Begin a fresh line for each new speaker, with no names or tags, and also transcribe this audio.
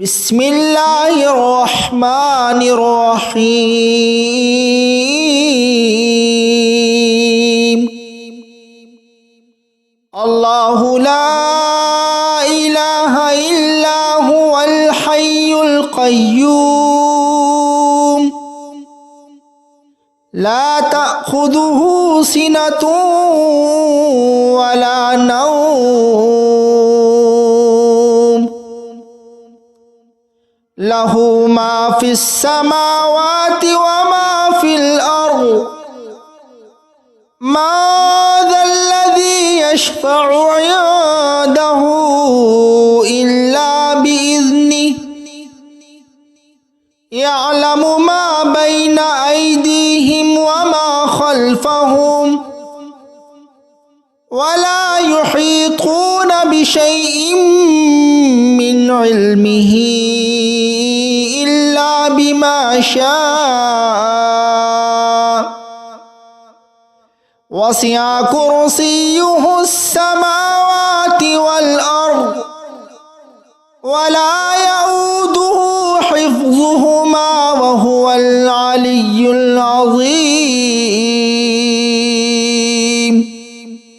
بسم الله الرحمن الرحيم الله لا إله إلا هو الحي القيوم لا تأخذه سنة ولا نوم له ما في السماوات وما في الأرض ما ذا الذي يشفع عنده إلا بإذنه يعلم ما بين أيديهم وما خلفهم ولا يحيطون بشيء من علمه إلا بما شاء وسع كرسيه السماوات والأرض ولا يؤوده حفظهما وهو العلي العظيم